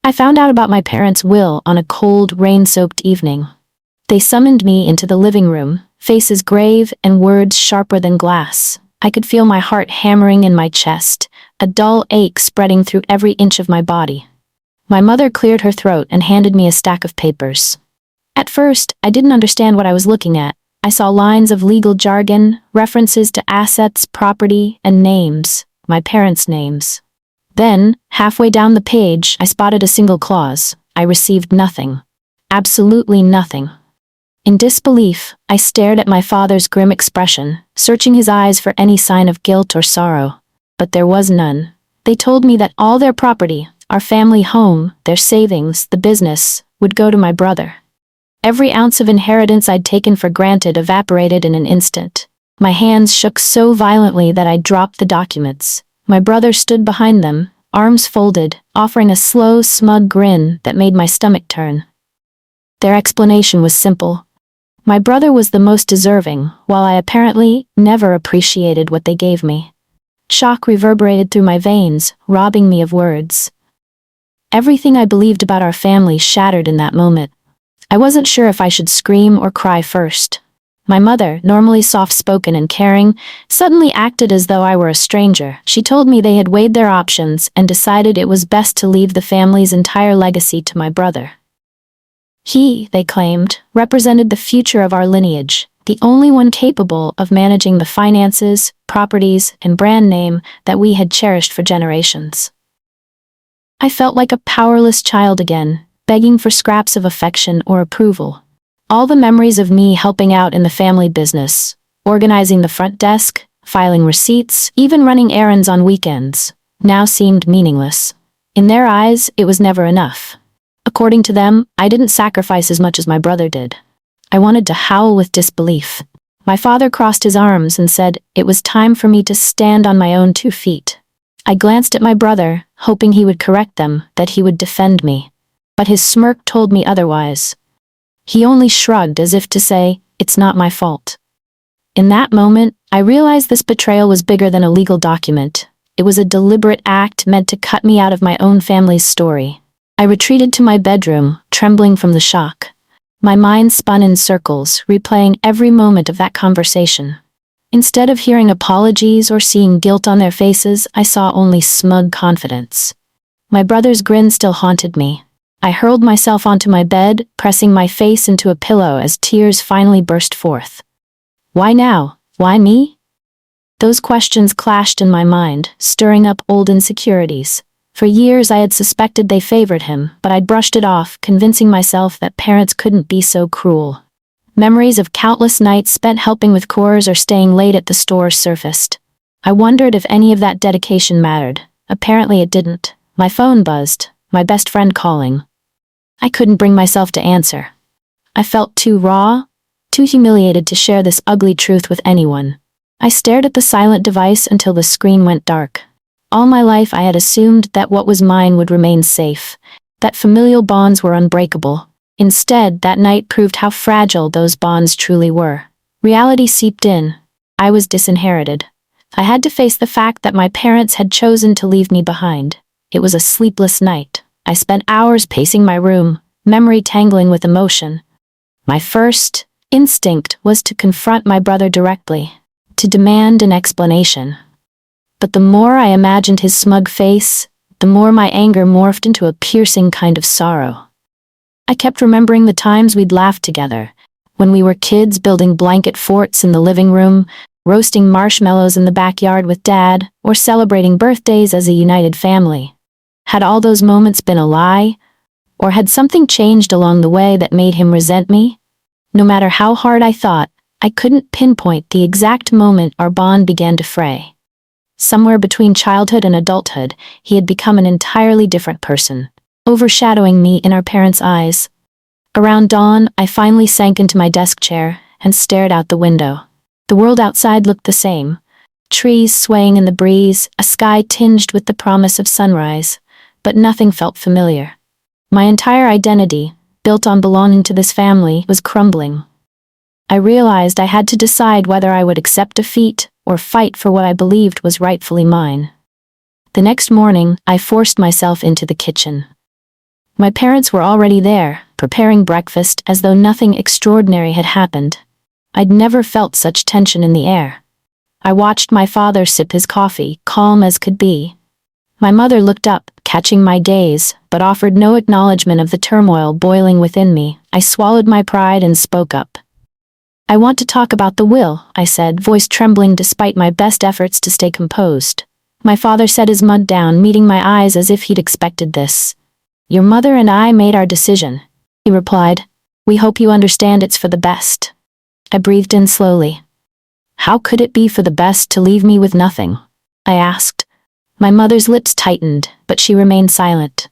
I found out about my parents' will on a cold, rain-soaked evening. They summoned me into the living room, faces grave and words sharper than glass. I could feel my heart hammering in my chest, a dull ache spreading through every inch of my body. My mother cleared her throat and handed me a stack of papers. At first, I didn't understand what I was looking at. I saw lines of legal jargon, references to assets, property, and names, my parents' names. Then, halfway down the page, I spotted a single clause. I received nothing. Absolutely nothing. In disbelief, I stared at my father's grim expression, searching his eyes for any sign of guilt or sorrow. But there was none. They told me that all their property, our family home, their savings, the business, would go to my brother. Every ounce of inheritance I'd taken for granted evaporated in an instant. My hands shook so violently that I dropped the documents. My brother stood behind them, arms folded, offering a slow, smug grin that made my stomach turn. Their explanation was simple. My brother was the most deserving, while I apparently never appreciated what they gave me. Shock reverberated through my veins, robbing me of words. Everything I believed about our family shattered in that moment. I wasn't sure if I should scream or cry first. My mother, normally soft-spoken and caring, suddenly acted as though I were a stranger. She told me they had weighed their options and decided it was best to leave the family's entire legacy to my brother. He, they claimed, represented the future of our lineage, the only one capable of managing the finances, properties, and brand name that we had cherished for generations. I felt like a powerless child again, begging for scraps of affection or approval. All the memories of me helping out in the family business, organizing the front desk, filing receipts, even running errands on weekends, now seemed meaningless. In their eyes, it was never enough. According to them, I didn't sacrifice as much as my brother did. I wanted to howl with disbelief. My father crossed his arms and said it was time for me to stand on my own 2 feet. I glanced at my brother, hoping he would correct them, that he would defend me. But his smirk told me otherwise. He only shrugged as if to say, "It's not my fault." In that moment, I realized this betrayal was bigger than a legal document. It was a deliberate act meant to cut me out of my own family's story. I retreated to my bedroom, trembling from the shock. My mind spun in circles, replaying every moment of that conversation. Instead of hearing apologies or seeing guilt on their faces, I saw only smug confidence. My brother's grin still haunted me. I hurled myself onto my bed, pressing my face into a pillow as tears finally burst forth. Why now? Why me? Those questions clashed in my mind, stirring up old insecurities. For years I had suspected they favored him, but I'd brushed it off, convincing myself that parents couldn't be so cruel. Memories of countless nights spent helping with chores or staying late at the store surfaced. I wondered if any of that dedication mattered. Apparently it didn't. My phone buzzed, my best friend calling. I couldn't bring myself to answer. I felt too raw, too humiliated to share this ugly truth with anyone. I stared at the silent device until the screen went dark. All my life I had assumed that what was mine would remain safe, that familial bonds were unbreakable. Instead, that night proved how fragile those bonds truly were. Reality seeped in. I was disinherited. I had to face the fact that my parents had chosen to leave me behind. It was a sleepless night. I spent hours pacing my room, memory tangling with emotion. My first instinct was to confront my brother directly, to demand an explanation. But the more I imagined his smug face, the more my anger morphed into a piercing kind of sorrow. I kept remembering the times we'd laughed together, when we were kids building blanket forts in the living room, roasting marshmallows in the backyard with Dad, or celebrating birthdays as a united family. Had all those moments been a lie? Or had something changed along the way that made him resent me? No matter how hard I thought, I couldn't pinpoint the exact moment our bond began to fray. Somewhere between childhood and adulthood, he had become an entirely different person, overshadowing me in our parents' eyes. Around dawn, I finally sank into my desk chair and stared out the window. The world outside looked the same. Trees swaying in the breeze, a sky tinged with the promise of sunrise. But nothing felt familiar. My entire identity, built on belonging to this family, was crumbling. I realized I had to decide whether I would accept defeat or fight for what I believed was rightfully mine. The next morning, I forced myself into the kitchen. My parents were already there, preparing breakfast as though nothing extraordinary had happened. I'd never felt such tension in the air. I watched my father sip his coffee, calm as could be. My mother looked up, catching my gaze, but offered no acknowledgement of the turmoil boiling within me. I swallowed my pride and spoke up. "I want to talk about the will," I said, voice trembling despite my best efforts to stay composed. My father set his mug down, meeting my eyes as if he'd expected this. "Your mother and I made our decision," he replied. "We hope you understand it's for the best." I breathed in slowly. "How could it be for the best to leave me with nothing?" I asked. My mother's lips tightened, but she remained silent.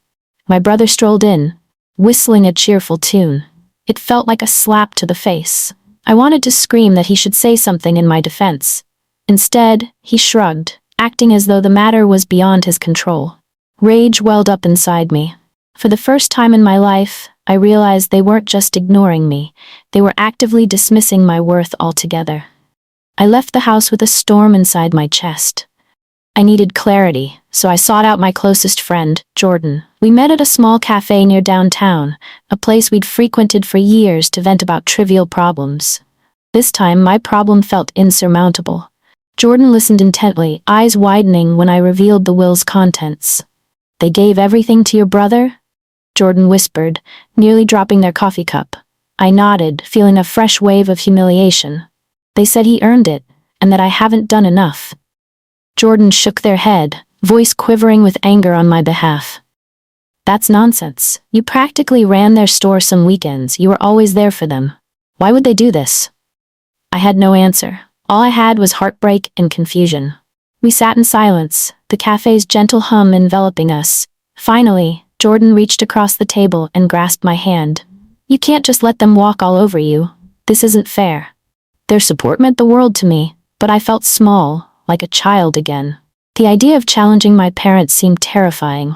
My brother strolled in, whistling a cheerful tune. It felt like a slap to the face. I wanted to scream that he should say something in my defense. Instead, he shrugged, acting as though the matter was beyond his control. Rage welled up inside me. For the first time in my life, I realized they weren't just ignoring me, they were actively dismissing my worth altogether. I left the house with a storm inside my chest. I needed clarity, so I sought out my closest friend, Jordan. We met at a small cafe near downtown, a place we'd frequented for years to vent about trivial problems. This time, my problem felt insurmountable. Jordan listened intently, eyes widening when I revealed the will's contents. "They gave everything to your brother?" Jordan whispered, nearly dropping their coffee cup. I nodded, feeling a fresh wave of humiliation. "They said he earned it, and that I haven't done enough." Jordan shook their head, voice quivering with anger on my behalf. "That's nonsense. You practically ran their store some weekends. You were always there for them. Why would they do this?" I had no answer. All I had was heartbreak and confusion. We sat in silence, the cafe's gentle hum enveloping us. Finally, Jordan reached across the table and grasped my hand. "You can't just let them walk all over you. This isn't fair." Their support meant the world to me, but I felt small, like a child again. The idea of challenging my parents seemed terrifying.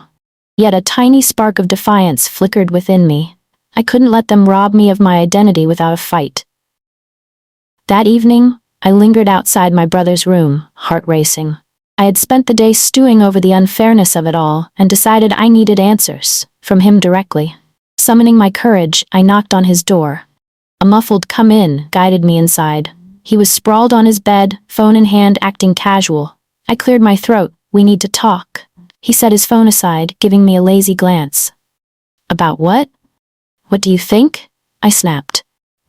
Yet a tiny spark of defiance flickered within me. I couldn't let them rob me of my identity without a fight. That evening, I lingered outside my brother's room, heart racing. I had spent the day stewing over the unfairness of it all and decided I needed answers, from him directly. Summoning my courage, I knocked on his door. A muffled "come in" guided me inside. He was sprawled on his bed, phone in hand, acting casual. I cleared my throat. "We need to talk." He set his phone aside, giving me a lazy glance. "About what?" "What do you think?" I snapped.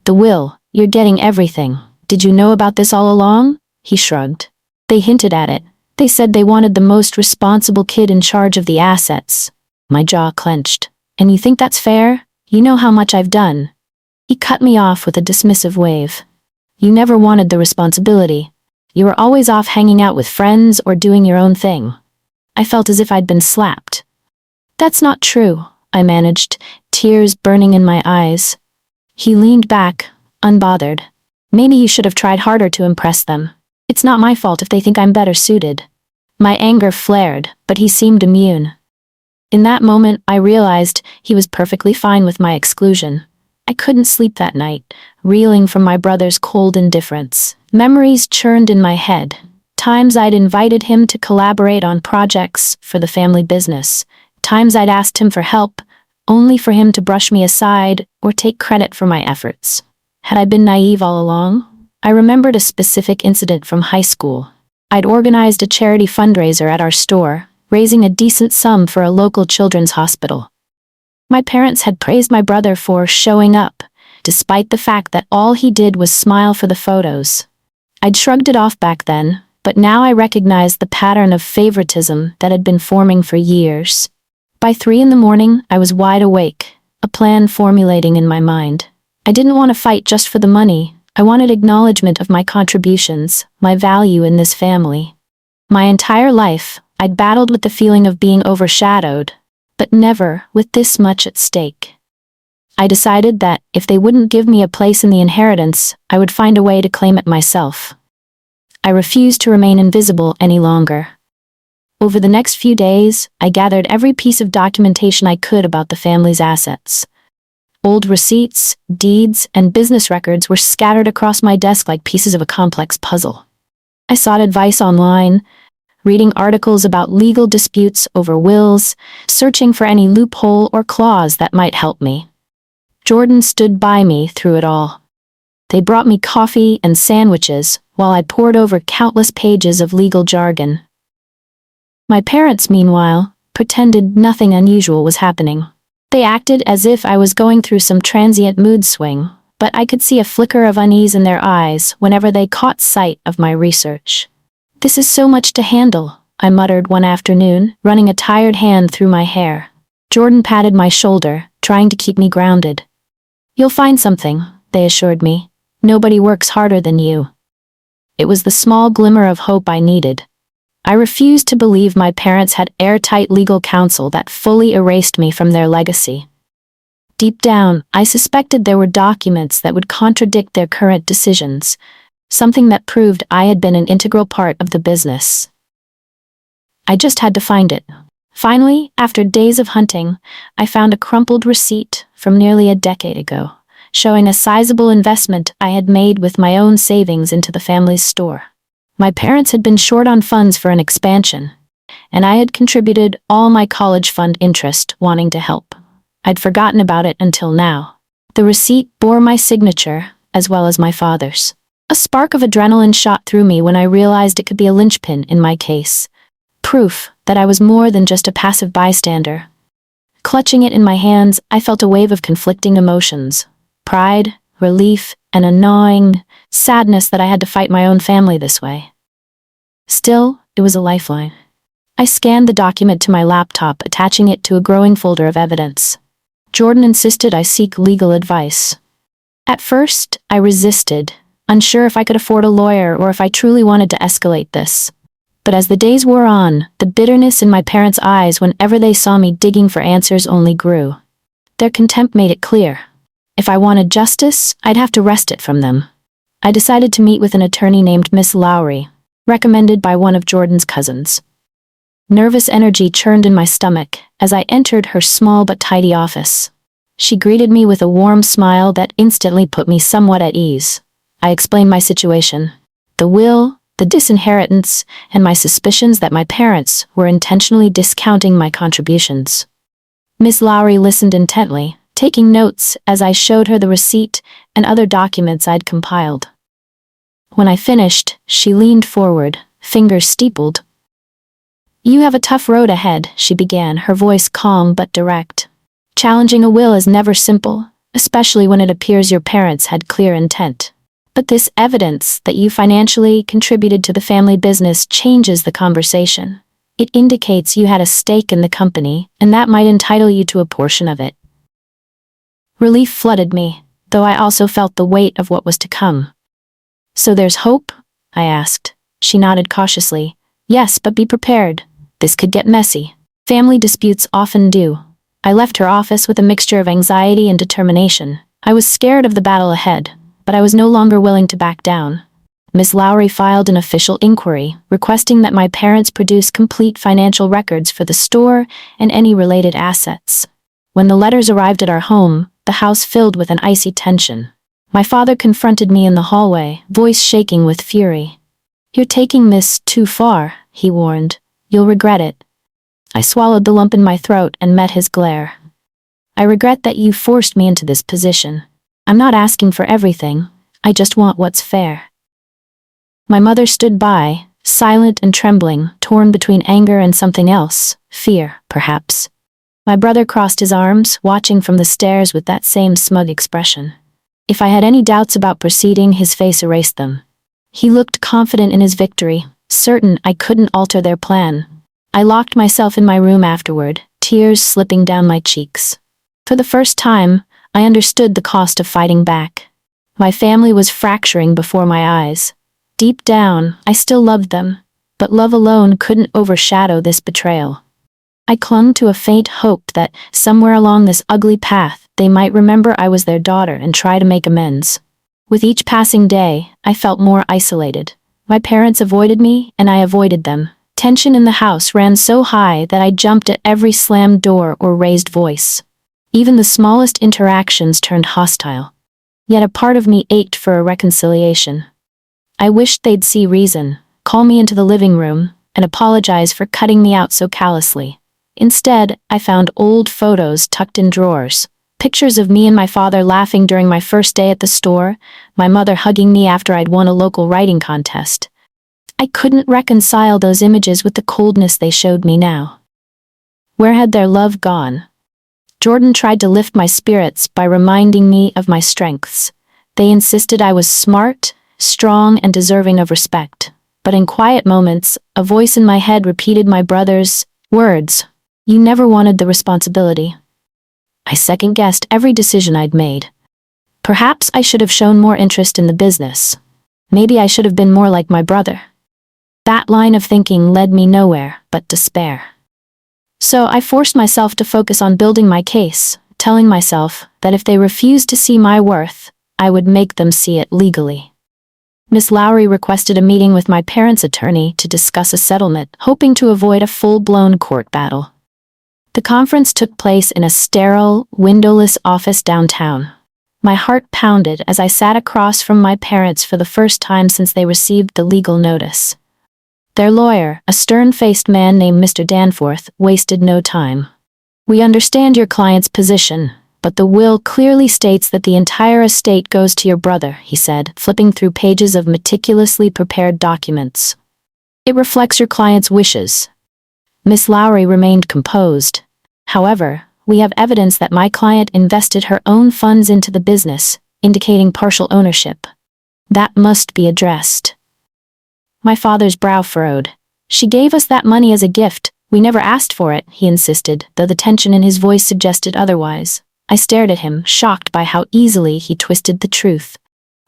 "The will. You're getting everything. Did you know about this all along?" He shrugged. "They hinted at it. They said they wanted the most responsible kid in charge of the assets." My jaw clenched. "And you think that's fair? You know how much I've done." He cut me off with a dismissive wave. "You never wanted the responsibility. You were always off hanging out with friends or doing your own thing." I felt as if I'd been slapped. "That's not true," I managed, tears burning in my eyes. He leaned back, unbothered. "Maybe you should have tried harder to impress them. It's not my fault if they think I'm better suited." My anger flared, but he seemed immune. In that moment, I realized he was perfectly fine with my exclusion. I couldn't sleep that night, reeling from my brother's cold indifference. Memories churned in my head. Times I'd invited him to collaborate on projects for the family business. Times I'd asked him for help, only for him to brush me aside or take credit for my efforts. Had I been naive all along? I remembered a specific incident from high school. I'd organized a charity fundraiser at our store, raising a decent sum for a local children's hospital. My parents had praised my brother for showing up, despite the fact that all he did was smile for the photos. I'd shrugged it off back then, but now I recognized the pattern of favoritism that had been forming for years. By 3 a.m, I was wide awake, a plan formulating in my mind. I didn't want to fight just for the money. I wanted acknowledgement of my contributions, my value in this family. My entire life, I'd battled with the feeling of being overshadowed, but never with this much at stake. I decided that if they wouldn't give me a place in the inheritance, I would find a way to claim it myself. I refused to remain invisible any longer. Over the next few days, I gathered every piece of documentation I could about the family's assets. Old receipts, deeds, and business records were scattered across my desk like pieces of a complex puzzle. I sought advice online, reading articles about legal disputes over wills, searching for any loophole or clause that might help me. Jordan stood by me through it all. They brought me coffee and sandwiches while I pored over countless pages of legal jargon. My parents, meanwhile, pretended nothing unusual was happening. They acted as if I was going through some transient mood swing, but I could see a flicker of unease in their eyes whenever they caught sight of my research. "This is so much to handle," I muttered one afternoon, running a tired hand through my hair. Jordan patted my shoulder, trying to keep me grounded. "You'll find something," they assured me. "Nobody works harder than you." It was the small glimmer of hope I needed. I refused to believe my parents had airtight legal counsel that fully erased me from their legacy. Deep down, I suspected there were documents that would contradict their current decisions, something that proved I had been an integral part of the business. I just had to find it. Finally, after days of hunting, I found a crumpled receipt from nearly a decade ago, showing a sizable investment I had made with my own savings into the family's store. My parents had been short on funds for an expansion, and I had contributed all my college fund interest, wanting to help. I'd forgotten about it until now. The receipt bore my signature, as well as my father's. A spark of adrenaline shot through me when I realized it could be a linchpin in my case. Proof that I was more than just a passive bystander. Clutching it in my hands, I felt a wave of conflicting emotions. Pride, relief, and a gnawing sadness that I had to fight my own family this way. Still, it was a lifeline. I scanned the document to my laptop, attaching it to a growing folder of evidence. Jordan insisted I seek legal advice. At first, I resisted, unsure if I could afford a lawyer or if I truly wanted to escalate this. But as the days wore on, the bitterness in my parents' eyes whenever they saw me digging for answers only grew. Their contempt made it clear. If I wanted justice, I'd have to wrest it from them. I decided to meet with an attorney named Miss Lowry, recommended by one of Jordan's cousins. Nervous energy churned in my stomach as I entered her small but tidy office. She greeted me with a warm smile that instantly put me somewhat at ease. I explained my situation, the will, the disinheritance, and my suspicions that my parents were intentionally discounting my contributions. Miss Lowry listened intently, taking notes as I showed her the receipt and other documents I'd compiled. When I finished, she leaned forward, fingers steepled. "You have a tough road ahead," she began, her voice calm but direct. "Challenging a will is never simple, especially when it appears your parents had clear intent. But this evidence that you financially contributed to the family business changes the conversation. It indicates you had a stake in the company, and that might entitle you to a portion of it." Relief flooded me, though I also felt the weight of what was to come. "So there's hope?" I asked. She nodded cautiously. "Yes, but be prepared. This could get messy. Family disputes often do." I left her office with a mixture of anxiety and determination. I was scared of the battle ahead, but I was no longer willing to back down. Miss Lowry filed an official inquiry, requesting that my parents produce complete financial records for the store and any related assets. When the letters arrived at our home, the house filled with an icy tension. My father confronted me in the hallway, voice shaking with fury. "You're taking this too far," he warned. "You'll regret it." I swallowed the lump in my throat and met his glare. "I regret that you forced me into this position. I'm not asking for everything. I just want what's fair." My mother stood by, silent and trembling, torn between anger and something else, fear, perhaps. My brother crossed his arms, watching from the stairs with that same smug expression. If I had any doubts about proceeding, his face erased them. He looked confident in his victory, certain I couldn't alter their plan. I locked myself in my room afterward, tears slipping down my cheeks. For the first time, I understood the cost of fighting back. My family was fracturing before my eyes. Deep down, I still loved them, but love alone couldn't overshadow this betrayal. I clung to a faint hope that, somewhere along this ugly path, they might remember I was their daughter and try to make amends. With each passing day, I felt more isolated. My parents avoided me, and I avoided them. Tension in the house ran so high that I jumped at every slammed door or raised voice. Even the smallest interactions turned hostile. Yet a part of me ached for a reconciliation. I wished they'd see reason, call me into the living room, and apologize for cutting me out so callously. Instead, I found old photos tucked in drawers. Pictures of me and my father laughing during my first day at the store, my mother hugging me after I'd won a local writing contest. I couldn't reconcile those images with the coldness they showed me now. Where had their love gone? Jordan tried to lift my spirits by reminding me of my strengths. They insisted I was smart, strong, and deserving of respect. But in quiet moments, a voice in my head repeated my brother's words. You never wanted the responsibility. I second-guessed every decision I'd made. Perhaps I should have shown more interest in the business. Maybe I should have been more like my brother. That line of thinking led me nowhere but despair. So I forced myself to focus on building my case, telling myself that if they refused to see my worth, I would make them see it legally. Miss Lowry requested a meeting with my parents' attorney to discuss a settlement, hoping to avoid a full-blown court battle. The conference took place in a sterile, windowless office downtown. My heart pounded as I sat across from my parents for the first time since they received the legal notice. Their lawyer, a stern-faced man named Mr. Danforth, wasted no time. We understand your client's position, but the will clearly states that the entire estate goes to your brother, he said, flipping through pages of meticulously prepared documents. It reflects your client's wishes. Miss Lowry remained composed. However, we have evidence that my client invested her own funds into the business, indicating partial ownership. That must be addressed. My father's brow furrowed. She gave us that money as a gift. We never asked for it, he insisted, though the tension in his voice suggested otherwise. I stared at him, shocked by how easily he twisted the truth.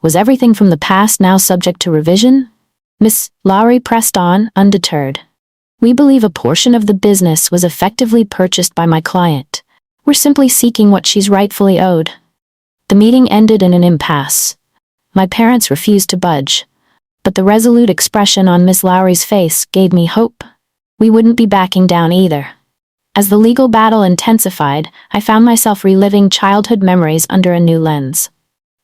Was everything from the past now subject to revision? Miss Lowry pressed on, undeterred. We believe a portion of the business was effectively purchased by my client. We're simply seeking what she's rightfully owed. The meeting ended in an impasse. My parents refused to budge. But the resolute expression on Miss Lowry's face gave me hope. We wouldn't be backing down either. As the legal battle intensified, I found myself reliving childhood memories under a new lens.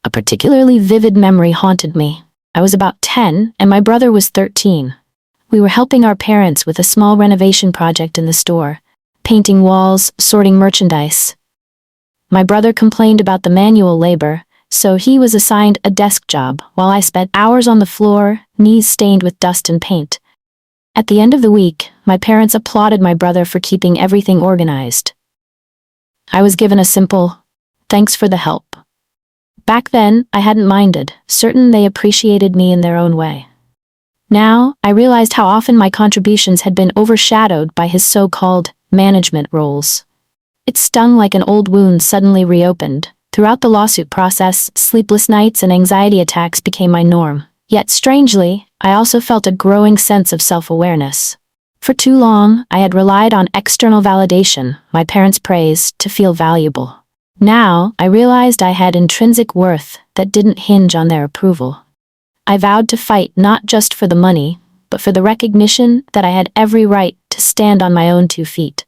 A particularly vivid memory haunted me. I was about 10, and my brother was 13. We were helping our parents with a small renovation project in the store, painting walls, sorting merchandise. My brother complained about the manual labor, so he was assigned a desk job while I spent hours on the floor, knees stained with dust and paint. At the end of the week, my parents applauded my brother for keeping everything organized. I was given a simple, "Thanks for the help." Back then, I hadn't minded, certain they appreciated me in their own way. Now, I realized how often my contributions had been overshadowed by his so-called management roles. It stung like an old wound suddenly reopened. Throughout the lawsuit process, sleepless nights and anxiety attacks became my norm. Yet strangely, I also felt a growing sense of self-awareness. For too long, I had relied on external validation, my parents' praise, to feel valuable. Now, I realized I had intrinsic worth that didn't hinge on their approval. I vowed to fight not just for the money, but for the recognition that I had every right to stand on my own 2 feet.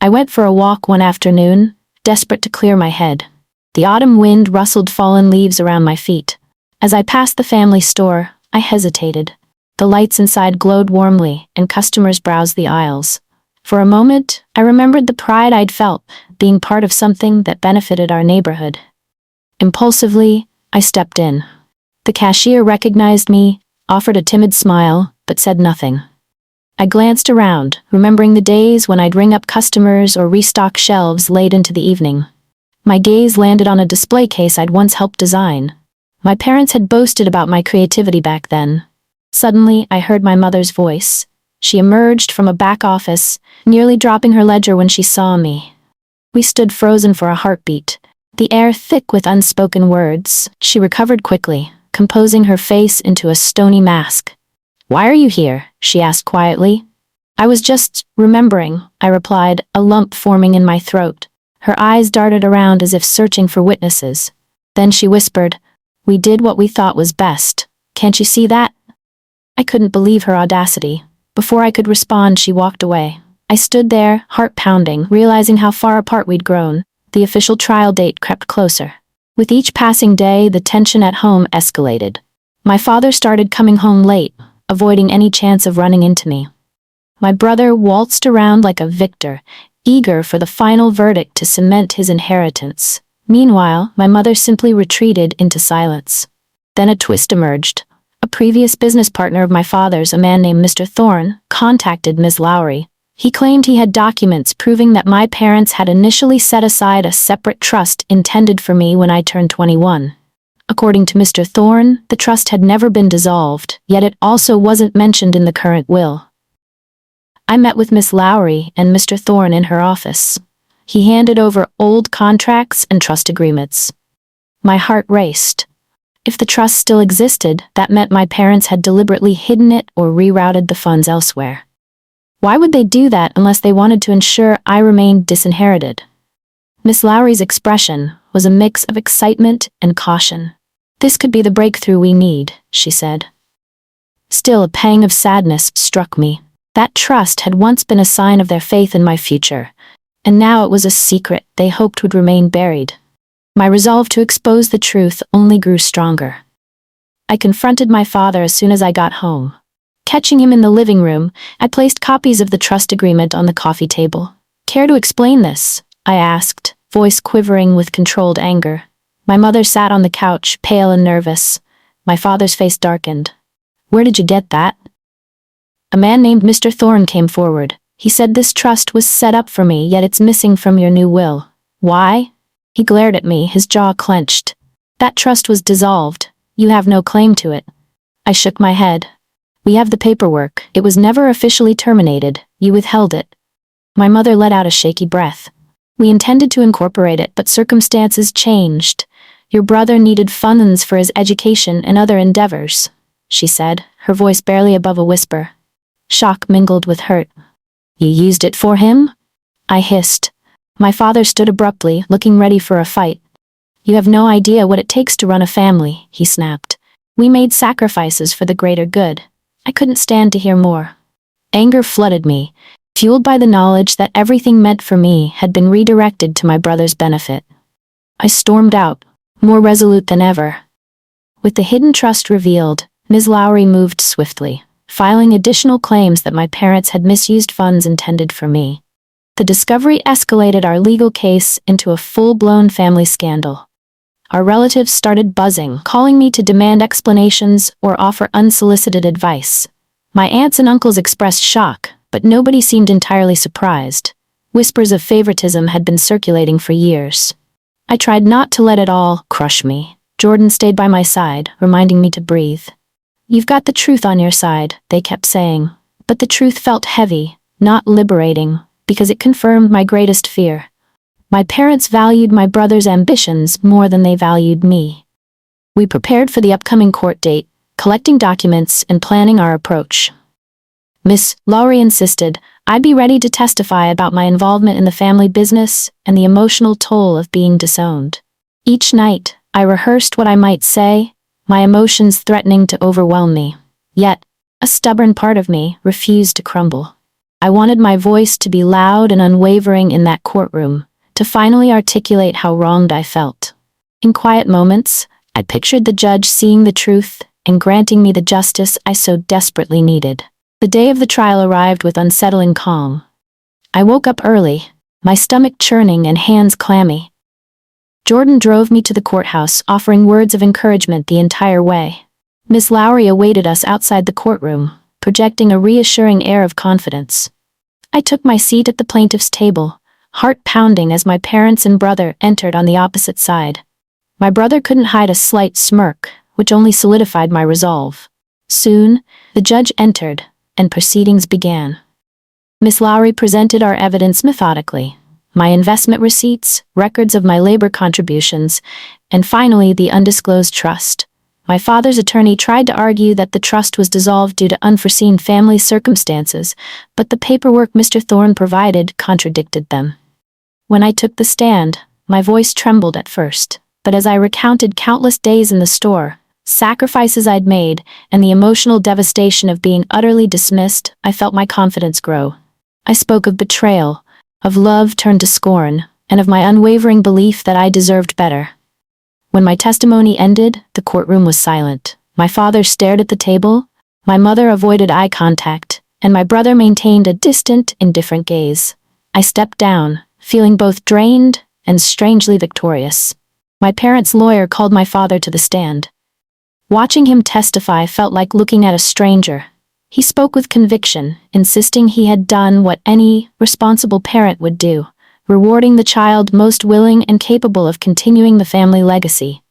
I went for a walk one afternoon, desperate to clear my head. The autumn wind rustled fallen leaves around my feet. As I passed the family store, I hesitated. The lights inside glowed warmly, and customers browsed the aisles. For a moment, I remembered the pride I'd felt, being part of something that benefited our neighborhood. Impulsively, I stepped in. The cashier recognized me, offered a timid smile, but said nothing. I glanced around, remembering the days when I'd ring up customers or restock shelves late into the evening. My gaze landed on a display case I'd once helped design. My parents had boasted about my creativity back then. Suddenly, I heard my mother's voice. She emerged from a back office, nearly dropping her ledger when she saw me. We stood frozen for a heartbeat, the air thick with unspoken words. She recovered quickly, composing her face into a stony mask. "Why are you here?" she asked quietly. "I was just remembering," I replied, a lump forming in my throat. Her eyes darted around as if searching for witnesses. Then she whispered, "We did what we thought was best. Can't you see that?" I couldn't believe her audacity. Before I could respond, she walked away. I stood there, heart pounding, realizing how far apart we'd grown. The official trial date crept closer. With each passing day, the tension at home escalated. My father started coming home late, avoiding any chance of running into me. My brother waltzed around like a victor, eager for the final verdict to cement his inheritance. Meanwhile, my mother simply retreated into silence. Then a twist emerged. A previous business partner of my father's, a man named Mr. Thorne, contacted Ms. Lowry. He claimed he had documents proving that my parents had initially set aside a separate trust intended for me when I turned 21. According to Mr. Thorne, the trust had never been dissolved, yet it also wasn't mentioned in the current will. I met with Miss Lowry and Mr. Thorne in her office. He handed over old contracts and trust agreements. My heart raced. If the trust still existed, that meant my parents had deliberately hidden it or rerouted the funds elsewhere. Why would they do that unless they wanted to ensure I remained disinherited? Miss Lowry's expression was a mix of excitement and caution. "This could be the breakthrough we need," she said. Still, a pang of sadness struck me. That trust had once been a sign of their faith in my future, and now it was a secret they hoped would remain buried. My resolve to expose the truth only grew stronger. I confronted my father as soon as I got home. Catching him in the living room, I placed copies of the trust agreement on the coffee table. "Care to explain this?" I asked, voice quivering with controlled anger. My mother sat on the couch, pale and nervous. My father's face darkened. "Where did you get that?" A man named Mr. Thorne came forward. "He said this trust was set up for me, yet it's missing from your new will." "Why?" He glared at me, his jaw clenched. "That trust was dissolved. You have no claim to it." I shook my head. "We have the paperwork. It was never officially terminated. You withheld it." My mother let out a shaky breath. "We intended to incorporate it, but circumstances changed. Your brother needed funds for his education and other endeavors," she said, her voice barely above a whisper. Shock mingled with hurt. "You used it for him?" I hissed. My father stood abruptly, looking ready for a fight. "You have no idea what it takes to run a family," he snapped. "We made sacrifices for the greater good." I couldn't stand to hear more. Anger flooded me, fueled by the knowledge that everything meant for me had been redirected to my brother's benefit. I stormed out, more resolute than ever. With the hidden trust revealed, Ms. Lowry moved swiftly, filing additional claims that my parents had misused funds intended for me. The discovery escalated our legal case into a full-blown family scandal. Our relatives started buzzing, calling me to demand explanations or offer unsolicited advice. My aunts and uncles expressed shock, but nobody seemed entirely surprised. Whispers of favoritism had been circulating for years. I tried not to let it all crush me. Jordan stayed by my side, reminding me to breathe. "You've got the truth on your side," they kept saying. But the truth felt heavy, not liberating, because it confirmed my greatest fear. My parents valued my brother's ambitions more than they valued me. We prepared for the upcoming court date, collecting documents and planning our approach. Miss Lowry insisted I be ready to testify about my involvement in the family business and the emotional toll of being disowned. Each night, I rehearsed what I might say, my emotions threatening to overwhelm me. Yet, a stubborn part of me refused to crumble. I wanted my voice to be loud and unwavering in that courtroom, to finally articulate how wronged I felt. In quiet moments, I pictured the judge seeing the truth and granting me the justice I so desperately needed. The day of the trial arrived with unsettling calm. I woke up early, my stomach churning and hands clammy. Jordan drove me to the courthouse, offering words of encouragement the entire way. Miss Lowry awaited us outside the courtroom, projecting a reassuring air of confidence. I took my seat at the plaintiff's table, heart pounding as my parents and brother entered on the opposite side. My brother couldn't hide a slight smirk, which only solidified my resolve. Soon, the judge entered, and proceedings began. Miss Lowry presented our evidence methodically. My investment receipts, records of my labor contributions, and finally the undisclosed trust. My father's attorney tried to argue that the trust was dissolved due to unforeseen family circumstances, but the paperwork Mr. Thorne provided contradicted them. When I took the stand, my voice trembled at first, but as I recounted countless days in the store, sacrifices I'd made, and the emotional devastation of being utterly dismissed, I felt my confidence grow. I spoke of betrayal, of love turned to scorn, and of my unwavering belief that I deserved better. When my testimony ended, the courtroom was silent. My father stared at the table, My mother avoided eye contact, and my brother maintained a distant, indifferent gaze. I stepped down, feeling both drained and strangely victorious. My parents' lawyer called my father to the stand. Watching him testify felt like looking at a stranger. He spoke with conviction, insisting he had done what any responsible parent would do, rewarding the child most willing and capable of continuing the family legacy.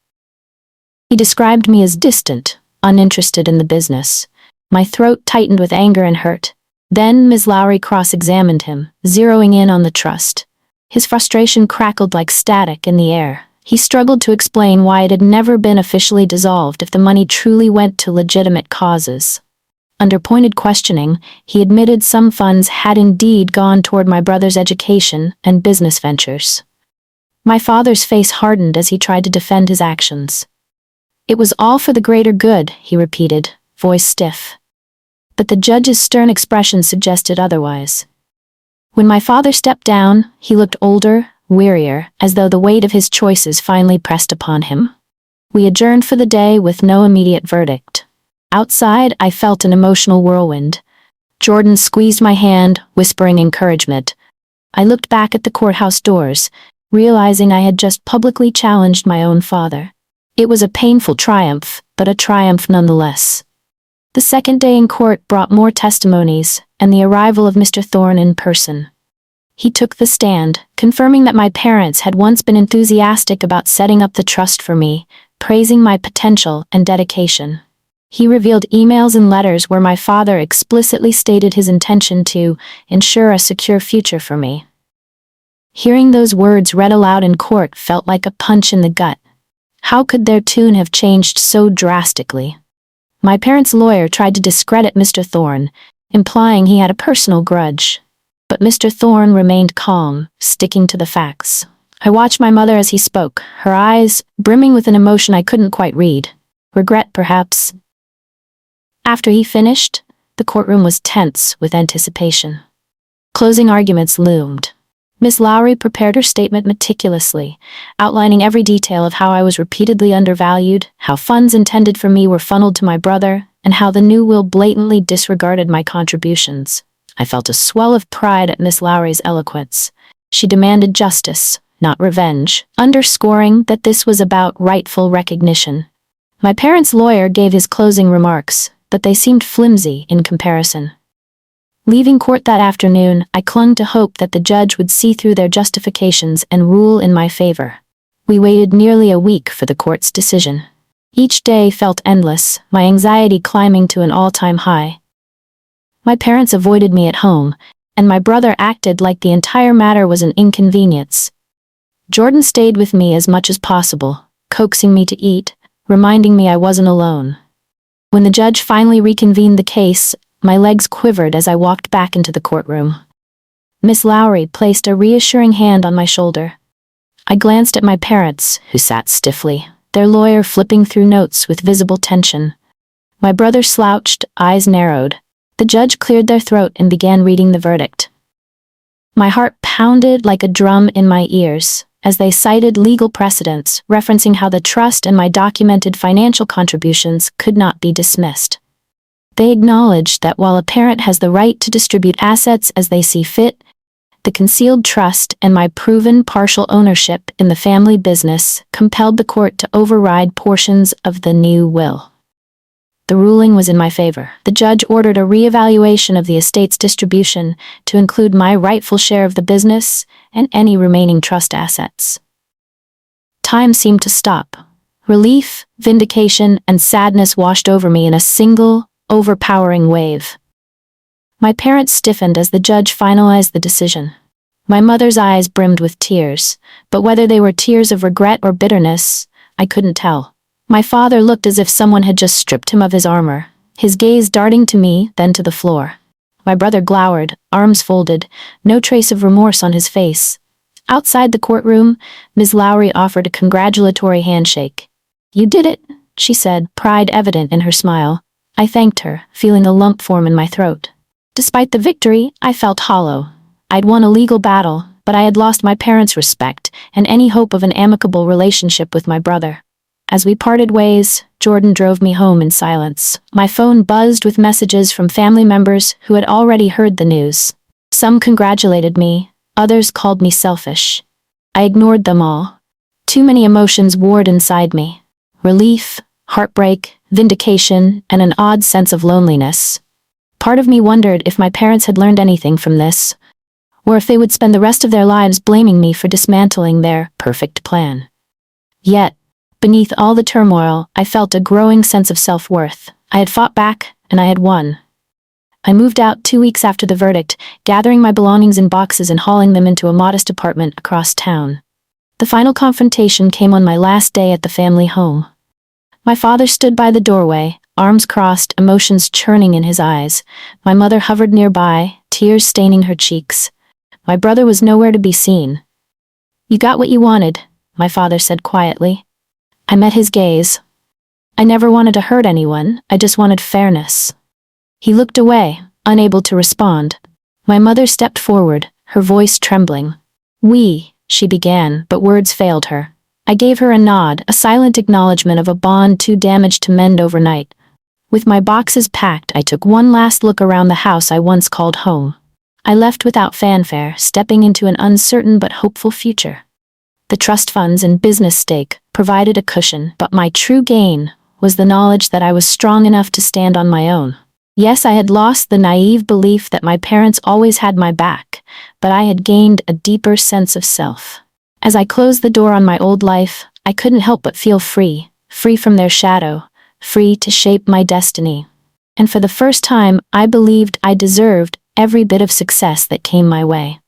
He described me as distant, uninterested in the business. My throat tightened with anger and hurt. Then Ms. Lowry cross-examined him, zeroing in on the trust. His frustration crackled like static in the air. He struggled to explain why it had never been officially dissolved if the money truly went to legitimate causes. Under pointed questioning, he admitted some funds had indeed gone toward my brother's education and business ventures. My father's face hardened as he tried to defend his actions. "It was all for the greater good," he repeated, voice stiff. But the judge's stern expression suggested otherwise. When my father stepped down, he looked older, wearier, as though the weight of his choices finally pressed upon him. We adjourned for the day with no immediate verdict. Outside, I felt an emotional whirlwind. Jordan squeezed my hand, whispering encouragement. I looked back at the courthouse doors, realizing I had just publicly challenged my own father. It was a painful triumph, but a triumph nonetheless. The second day in court brought more testimonies and the arrival of Mr. Thorne in person. He took the stand, confirming that my parents had once been enthusiastic about setting up the trust for me, praising my potential and dedication. He revealed emails and letters where my father explicitly stated his intention to ensure a secure future for me. Hearing those words read aloud in court felt like a punch in the gut. How could their tune have changed so drastically? My parents' lawyer tried to discredit Mr. Thorne, implying he had a personal grudge. But Mr. Thorne remained calm, sticking to the facts. I watched my mother as he spoke, her eyes brimming with an emotion I couldn't quite read. Regret, perhaps. After he finished, the courtroom was tense with anticipation. Closing arguments loomed. Miss Lowry prepared her statement meticulously, outlining every detail of how I was repeatedly undervalued, how funds intended for me were funneled to my brother, and how the new will blatantly disregarded my contributions. I felt a swell of pride at Miss Lowry's eloquence. She demanded justice, not revenge, underscoring that this was about rightful recognition. My parents' lawyer gave his closing remarks, but they seemed flimsy in comparison. Leaving court that afternoon, I clung to hope that the judge would see through their justifications and rule in my favor. We waited nearly a week for the court's decision. Each day felt endless, my anxiety climbing to an all-time high. My parents avoided me at home, and my brother acted like the entire matter was an inconvenience. Jordan stayed with me as much as possible, coaxing me to eat, reminding me I wasn't alone. When the judge finally reconvened the case, my legs quivered as I walked back into the courtroom. Miss Lowry placed a reassuring hand on my shoulder. I glanced at my parents, who sat stiffly, their lawyer flipping through notes with visible tension. My brother slouched, eyes narrowed. The judge cleared their throat and began reading the verdict. My heart pounded like a drum in my ears as they cited legal precedents referencing how the trust and my documented financial contributions could not be dismissed. They acknowledged that while a parent has the right to distribute assets as they see fit, the concealed trust and my proven partial ownership in the family business compelled the court to override portions of the new will. The ruling was in my favor. The judge ordered a reevaluation of the estate's distribution to include my rightful share of the business and any remaining trust assets. Time seemed to stop. Relief, vindication, and sadness washed over me in a single, overpowering wave. My parents stiffened as the judge finalized the decision. My mother's eyes brimmed with tears, but whether they were tears of regret or bitterness, I couldn't tell. My father looked as if someone had just stripped him of his armor, his gaze darting to me, then to the floor. My brother glowered, arms folded, no trace of remorse on his face. Outside the courtroom, Ms. Lowry offered a congratulatory handshake. "You did it," she said, pride evident in her smile. I thanked her, feeling a lump form in my throat. Despite the victory, I felt hollow. I'd won a legal battle, but I had lost my parents' respect and any hope of an amicable relationship with my brother. As we parted ways, Jordan drove me home in silence. My phone buzzed with messages from family members who had already heard the news. Some congratulated me, others called me selfish. I ignored them all. Too many emotions warred inside me. Relief, heartbreak, vindication, and an odd sense of loneliness. Part of me wondered if my parents had learned anything from this, or if they would spend the rest of their lives blaming me for dismantling their perfect plan. Yet, beneath all the turmoil, I felt a growing sense of self-worth. I had fought back, and I had won. I moved out 2 weeks after the verdict, gathering my belongings in boxes and hauling them into a modest apartment across town. The final confrontation came on my last day at the family home. My father stood by the doorway, arms crossed, emotions churning in his eyes. My mother hovered nearby, tears staining her cheeks. My brother was nowhere to be seen. "You got what you wanted," my father said quietly. I met his gaze. "I never wanted to hurt anyone, I just wanted fairness." He looked away, unable to respond. My mother stepped forward, her voice trembling. She began, but words failed her. I gave her a nod, a silent acknowledgement of a bond too damaged to mend overnight. With my boxes packed, I took one last look around the house I once called home. I left without fanfare, stepping into an uncertain but hopeful future. The trust funds and business stake provided a cushion, but my true gain was the knowledge that I was strong enough to stand on my own. Yes, I had lost the naive belief that my parents always had my back, but I had gained a deeper sense of self. As I closed the door on my old life, I couldn't help but feel free, free from their shadow, free to shape my destiny. And for the first time, I believed I deserved every bit of success that came my way.